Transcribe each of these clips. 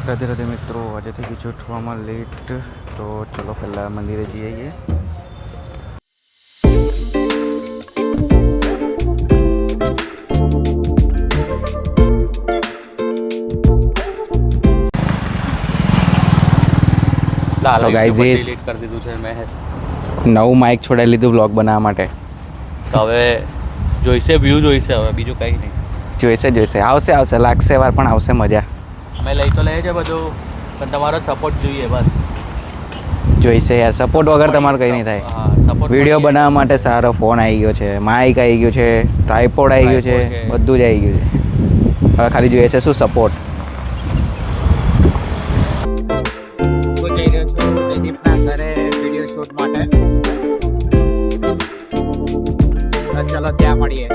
રાધે રાધે મિત્રો, આજે થઈ ગયું છે ઉઠવામાં લેટ, તો ચલો પહેલાં મંદિરે જઈ આવીએ. તો ગાઈઝ કરી દીધું છે મેં નવું માઇક છોડાવી લીધું વ્લોગ બનાવવા માટે. તો હવે જોઈશે વ્યૂ જોઈશે, હવે બીજું કંઈ નહીં. જોઈશે આવશે લાગશે વાર પણ આવશે મજા. અમે લઈ તો લઈએ છે બધું, પણ તમારો સપોર્ટ જોઈએ બસ. જોઈશે યાર, સપોર્ટ વગર તમારે કંઈ નહીં થાય. હા, સપોર્ટ. વિડીયો બનાવવા માટે સારો ફોન આવી ગયો છે, માઇક આવી ગયું છે, ટ્રાયપોડ આવી ગયું છે, બધું જ આવી ગયું છે. હવે ખાલી જોઈએ છે શું સપોર્ટ. જઈ રહ્યો છું જયદીપના ઘરે વિડીયો શૂટ માટે. ચલો ત્યાં મળીએ.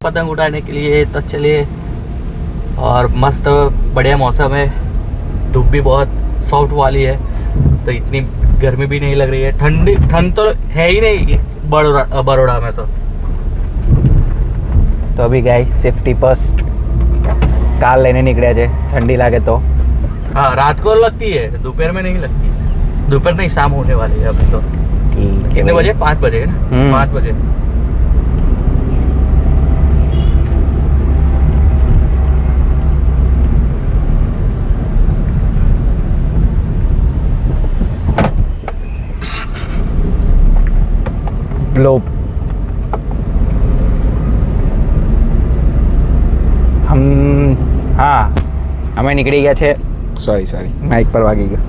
पतंग उड़ाने के लिए तो चलिए, और मस्त बढ़िया मौसम है, धूप भी बहुत सॉफ्ट वाली है, तो इतनी गर्मी भी नहीं लग रही है. ठंड तो है ही नहीं बड़ौदा में तो अभी गए सेफ्टी फर्स्ट कार लेने निकले थे. ठंडी लगे तो हाँ, रात को लगती है, दोपहर में नहीं लगती. दोपहर नहीं, शाम होने वाली है अभी तो. कितने बजे? 5 बजे है ना. 5 बजे. ग्लोब અમે નીકળી ગયા છે. સોરી માઇક પર વાગી ગયો.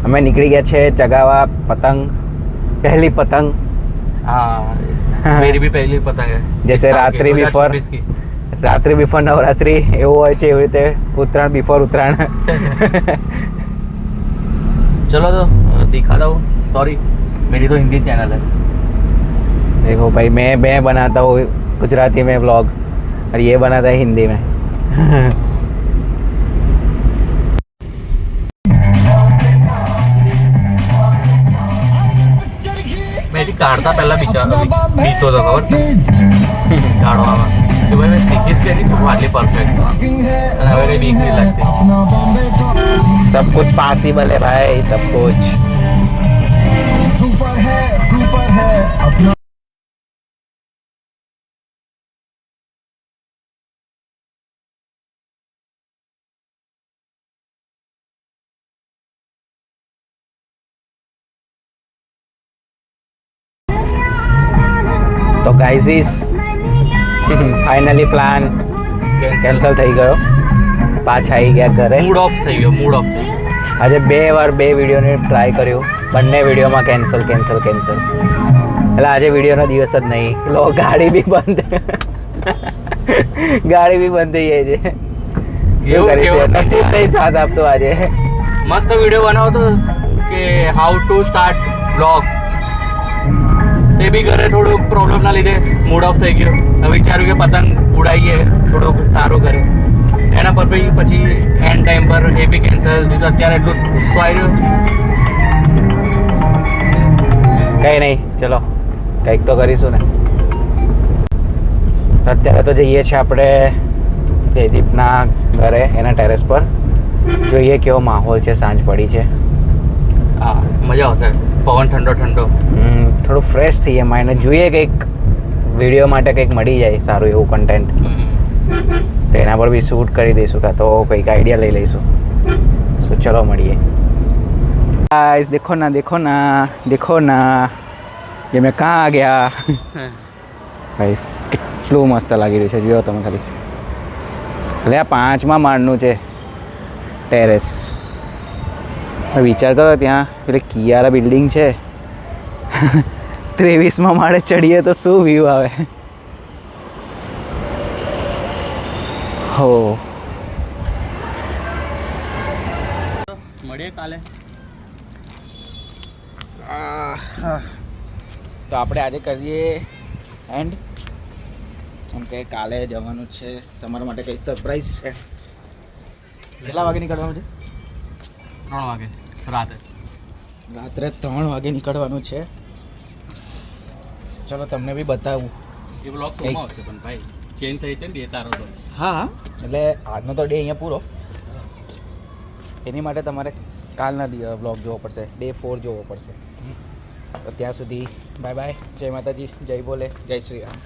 અમે નીકળી ગયા છે ચગાવા પતંગ. પહેલી પતંગ. हाँ, मेरी भी पहली पतंग है. जैसे रात्रि बिफोर नवरात्रि એવું હોય છે, એવી રીતે ઉત્તરાયણ બિફોર ઉત્તરાયણ. चलो तो दिखा दो. सॉरी, मेरी तो हिंदी चैनल है. देखो भाई, मैं बनाता हूँ गुजराती में व्लॉग और ये बनाता है हिंदी में. મેં કાઢતા પહેલા બીતો હતો, ખબર કાઢવામાં કે ભાઈ મેં શીખીશ કે નહીં, શું આટલી પરફેક્ટ, અને હવે કંઈ બીક નહીં લાગતી. सब कुछ पॉसिबल है भाई, सब कुछ. તો ગાઈઝીસ ફાઇનલી પ્લાન કેન્સલ થઈ ગયો. પાછા આવી ગયા ઘરે. મૂડ ઓફ થઈ ગયો. આજે 2 વાર 2 વિડીયોની ટ્રાય કર્યું, બંને વિડીયોમાં કેન્સલ. એટલે આજે વિડીયોનો દિવસ જ નહીં. લો, ગાડી બી બંધ થઈ જાય છે. શું કરીશું, નસીબ નહીં સાથ આપતો. આજે મસ્ત વિડીયો બનાવો તો કે હાઉ ટુ સ્ટાર્ટ બ્લોગ, તે બી ઘરે થોડુંક પ્રોબ્લેમના લીધે મૂડ ઓફ થઈ ગયો. હવે વિચાર્યું કે પતંગ ઉડાવીએ, થોડુંક સારું કરે. એના પર પછી એન્ડ ટાઈમ પર એ બી કેન્સલ. અત્યારે એટલું ગુસ્સો આવ્યો. કંઈ નહીં, ચલો કંઈક તો કરીશું ને. અત્યારે તો જઈએ છીએ આપણે જયદીપના ઘરે, એના ટેરેસ પર. જોઈએ કેવો માહોલ છે, સાંજ પડી છે. હા, મજા આવશે. પવન ઠંડો. થોડું ફ્રેશ થઈએ માઇન્ડ. જોઈએ કંઈક વિડીયો માટે કંઈક મળી જાય સારું એવું કન્ટેન્ટ, તો એના પર બી શૂટ કરી દઈશું, કાં તો કંઈક આઈડિયા લઈ લઈશું. સો ચલો મળીએ. गाइस देखो ना ये मैं कहाँ आ गया. ભાઈ કેટલું મસ્ત લાગી રહ્યું છે, જોયો તમે ખાલી. એટલે આ 5મા માળનું છે ટેરેસ. વિચાર કરો, ત્યાં પેલી કિયારા બિલ્ડિંગ છે, 23મા માળે ચડીએ તો શું વ્યૂ આવે. હો, મળીએ કાલે. તો આપણે આજે કરીએ એન્ડ કેમ કે કાલે જવાનું છે તમારા માટે કંઈક સરપ્રાઈઝ છે. કેટલા વાગે નીકળવાનું છે? 3 વાગે રાતે. રાત્રે 3 વાગે નીકળવાનું છે. ચલો તમને બી બતાવું. એ બ્લોગ તો આવશે પણ ભાઈ ચેન્જ થઈ છે ને ડે તારો તો. હા એટલે આજનો તો ડે અહીંયા પૂરો. એની માટે તમારે કાલના બ્લોગ જોવો પડશે, ડે 4 જોવો પડશે. તો ત્યાં સુધી બાય બાય. જય માતાજી, જય બોલે, જય શ્રી રામ.